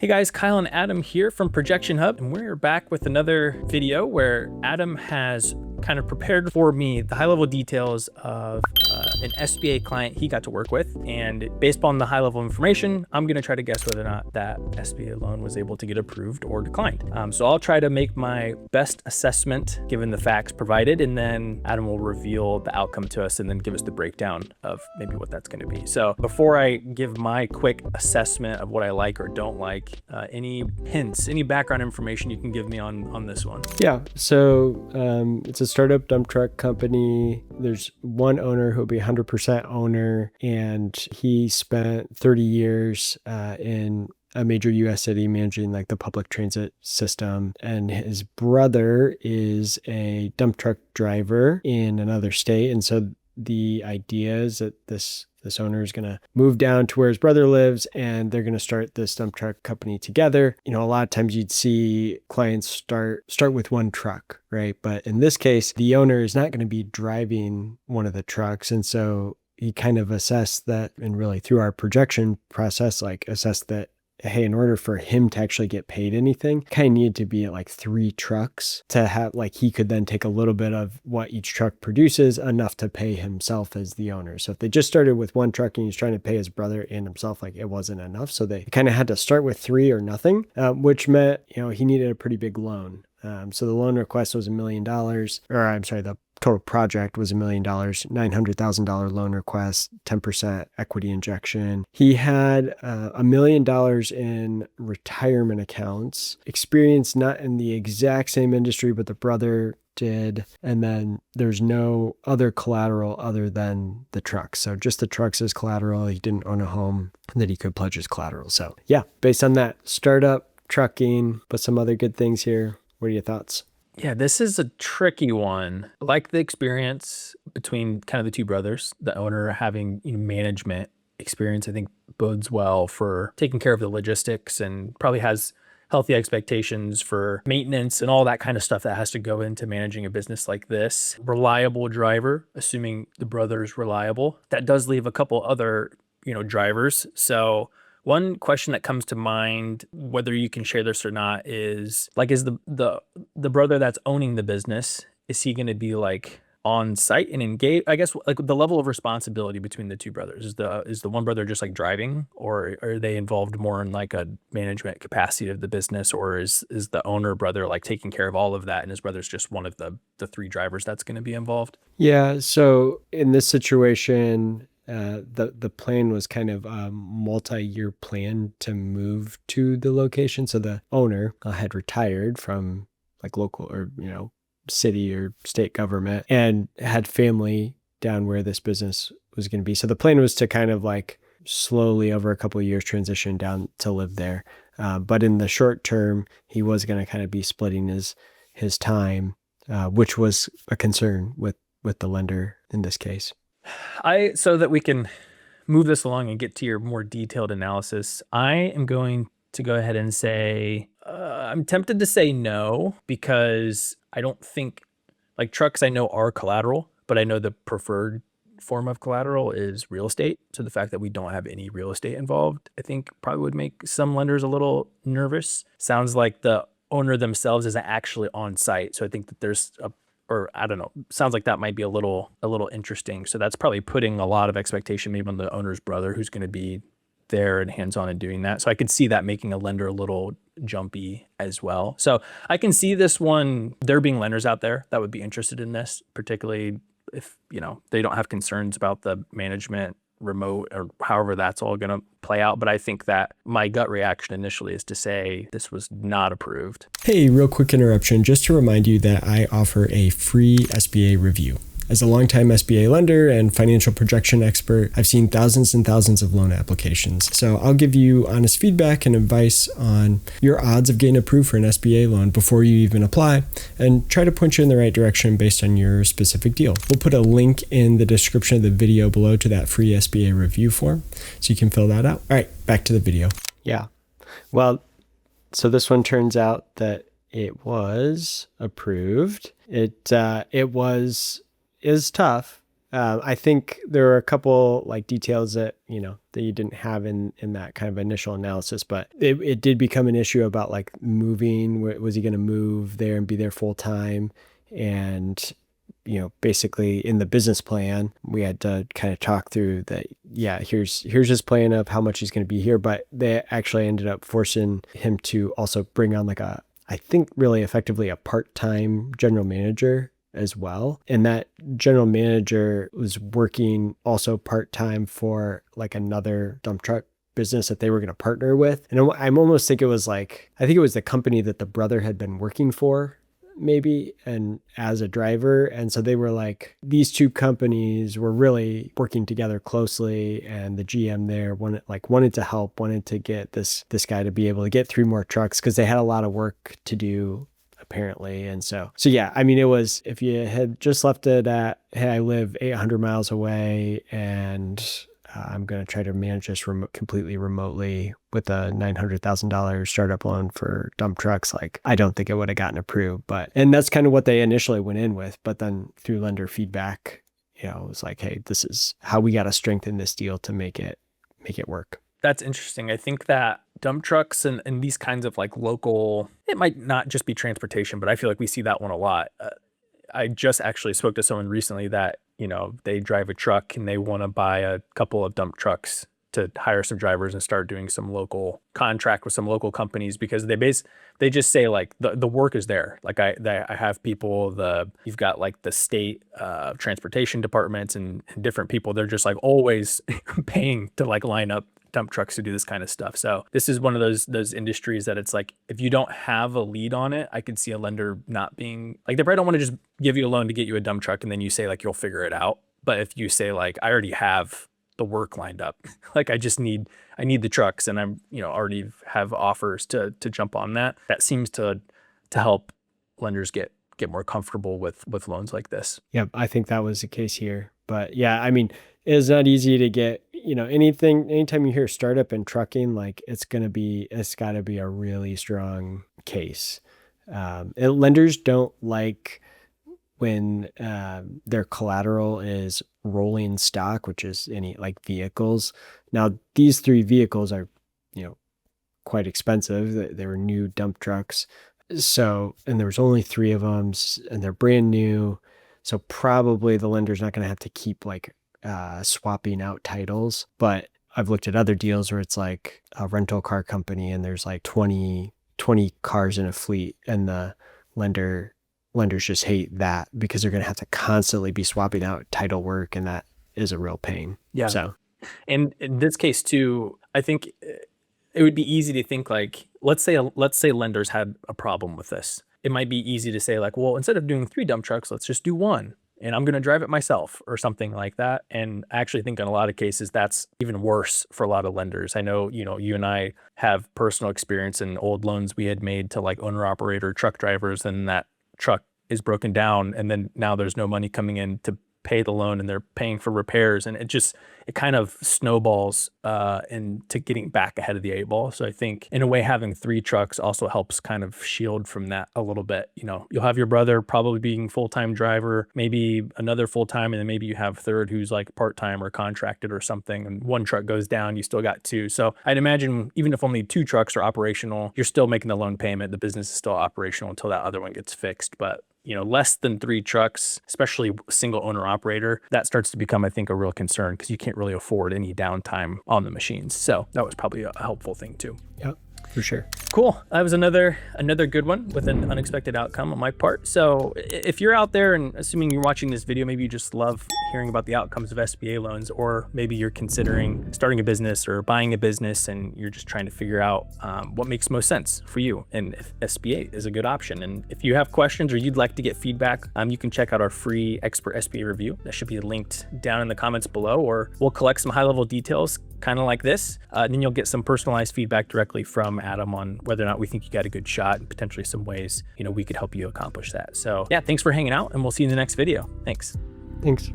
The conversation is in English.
Hey guys, Kyle and Adam here from ProjectionHub, and we're back with another video where Adam has kind of prepared for me the high-level details of an SBA client he got to work with. And based on the high-level information, I'm going to try to guess whether or not that SBA loan was able to get approved or declined. So I'll try to make my best assessment given the facts provided, and then Adam will reveal the outcome to us and then give us the breakdown of maybe what that's going to be. So before I give my quick assessment of what I like or don't like, any hints, any background information you can give me on this one? Yeah, so it's a startup dump truck company. There's one owner who'll be 100% owner, and he spent 30 years in a major US city managing like the public transit system. And his brother is a dump truck driver in another state. And so the idea is that this owner is going to move down to where his brother lives, and they're going to start this dump truck company together. You know, a lot of times you'd see clients start with one truck, right? But in this case, the owner is not going to be driving one of the trucks. And so he kind of assessed that, and really through our projection process, like assessed that, hey, in order for him to actually get paid anything, kind of needed to be at like 3 trucks to have, like, he could then take a little bit of what each truck produces, enough to pay himself as the owner. So if they just started with 1 truck and he's trying to pay his brother and himself, like, it wasn't enough. So they kind of had to start with 3 or nothing, which meant, you know, he needed a pretty big loan. So the loan request was $1 million, or I'm sorry, the total project was $1 million, $900,000 loan request, 10% equity injection. He had $1 million in retirement accounts, experience not in the exact same industry, but the brother did. And then there's no other collateral other than the trucks. So just the trucks as collateral. He didn't own a home that he could pledge as collateral. So yeah, based on that, startup, trucking, but some other good things here. What are your thoughts? Yeah, this is a tricky one. I like the experience between kind of the 2 brothers, the owner having management experience, I think bodes well for taking care of the logistics, and probably has healthy expectations for maintenance and all that kind of stuff that has to go into managing a business like this. Reliable driver, assuming the brother is reliable. That does leave a couple other, drivers. So one question that comes to mind, whether you can share this or not, is like, is the brother that's owning the business, is he going to be like on site and engaged? I guess like the level of responsibility between the 2 brothers, is the one brother just like driving, or are they involved more in like a management capacity of the business, or is the owner brother like taking care of all of that, and his brother's just one of the 3 drivers that's going to be involved? Yeah. So in this situation, the plan was kind of a multi-year plan to move to the location. So the owner had retired from like local or, city or state government, and had family down where this business was going to be. So the plan was to kind of like slowly over a couple of years transition down to live there. But in the short term, he was going to kind of be splitting his time, which was a concern with the lender in this case. So that we can move this along and get to your more detailed analysis, I am going to go ahead and say, I'm tempted to say no, because I don't think, like, trucks I know are collateral, but I know the preferred form of collateral is real estate. So the fact that we don't have any real estate involved, I think probably would make some lenders a little nervous. Sounds like the owner themselves isn't actually on site. So I think that there's I don't know, sounds like that might be a little interesting. So that's probably putting a lot of expectation maybe on the owner's brother, who's going to be there and hands-on and doing that. So I could see that making a lender a little jumpy as well. So I can see this one, there being lenders out there that would be interested in this, particularly if, they don't have concerns about the management, remote, or however that's all going to play out. But I think that my gut reaction initially is to say this was not approved. Hey, real quick interruption, just to remind you that I offer a free SBA review. As a longtime SBA lender and financial projection expert, I've seen thousands and thousands of loan applications. So I'll give you honest feedback and advice on your odds of getting approved for an SBA loan before you even apply, and try to point you in the right direction based on your specific deal. We'll put a link in the description of the video below to that free SBA review form, so you can fill that out. All right, back to the video. Yeah. Well, so this one turns out that it was approved. It is tough I think there were a couple like details that, that you didn't have in that kind of initial analysis, but it did become an issue about like moving. Was he going to move there and be there full time? And, basically in the business plan, we had to kind of talk through that. Yeah, here's his plan of how much he's going to be here, but they actually ended up forcing him to also bring on like I think really effectively a part-time general manager as well. And that general manager was working also part-time for like another dump truck business that they were going to partner with. And I'm almost think it was like, I think it was the company that the brother had been working for maybe, and as a driver. And so they were like, these two companies were really working together closely, and the GM there wanted to help, wanted to get this guy to be able to get 3 more trucks because they had a lot of work to do apparently. And so yeah, I mean, it was, if you had just left it at, hey, I live 800 miles away and I'm going to try to manage this completely remotely with a $900,000 startup loan for dump trucks, like I don't think it would have gotten approved. And that's kind of what they initially went in with. But then through lender feedback, it was like, hey, this is how we got to strengthen this deal to make it work. That's interesting. I think that dump trucks and these kinds of like local, it might not just be transportation, but I feel like we see that one a lot. I just actually spoke to someone recently that, they drive a truck and they want to buy a couple of dump trucks to hire some drivers and start doing some local contract with some local companies, because they just say like the work is there. Like I have people, you've got like the state transportation departments and different people. They're just like always paying to like line up dump trucks to do this kind of stuff. So this is one of those industries that it's like, if you don't have a lead on it, I could see a lender not being like, they probably don't want to just give you a loan to get you a dump truck and then you say like, you'll figure it out. But if you say like, I already have the work lined up, like I need the trucks and I'm, already have offers to jump on that. That seems to help lenders get more comfortable with loans like this. Yep. I think that was the case here. But yeah, I mean, it's not easy to get, anytime you hear startup and trucking, like it's got to be a really strong case. Lenders don't like when their collateral is rolling stock, which is any like vehicles. Now, these 3 vehicles are, quite expensive. They were new dump trucks. So, and there was only 3 of them and they're brand new. So probably the lender's not going to have to keep like swapping out titles. But I've looked at other deals where it's like a rental car company and there's like 20 cars in a fleet, and the lenders just hate that because they're going to have to constantly be swapping out title work, and that is a real pain. Yeah. So, and in this case too, I think it would be easy to think like, let's say lenders had a problem with this. It might be easy to say like, well, instead of doing 3 dump trucks, let's just do 1 and I'm going to drive it myself or something like that. And I actually think in a lot of cases, that's even worse for a lot of lenders. I know, you and I have personal experience in old loans we had made to like owner operator truck drivers, and that truck is broken down. And then now there's no money coming in to pay the loan and they're paying for repairs. And it kind of snowballs into getting back ahead of the 8 ball. So I think in a way, having 3 trucks also helps kind of shield from that a little bit. You'll have your brother probably being full-time driver, maybe another full-time, and then maybe you have third who's like part-time or contracted or something. And 1 truck goes down, you still got 2. So I'd imagine even if only 2 trucks are operational, you're still making the loan payment. The business is still operational until that other one gets fixed. But less than 3 trucks, especially single owner operator, that starts to become, I think, a real concern because you can't really afford any downtime on the machines. So that was probably a helpful thing too. Yep, for sure. Cool. That was another good one with an unexpected outcome on my part. So if you're out there and assuming you're watching this video, maybe you just love hearing about the outcomes of SBA loans, or maybe you're considering starting a business or buying a business and you're just trying to figure out what makes most sense for you and if SBA is a good option. And if you have questions or you'd like to get feedback, you can check out our free expert SBA review. That should be linked down in the comments below, or we'll collect some high-level details kind of like this. Then you'll get some personalized feedback directly from Adam on whether or not we think you got a good shot and potentially some ways, we could help you accomplish that. So yeah, thanks for hanging out and we'll see you in the next video. Thanks. Thanks.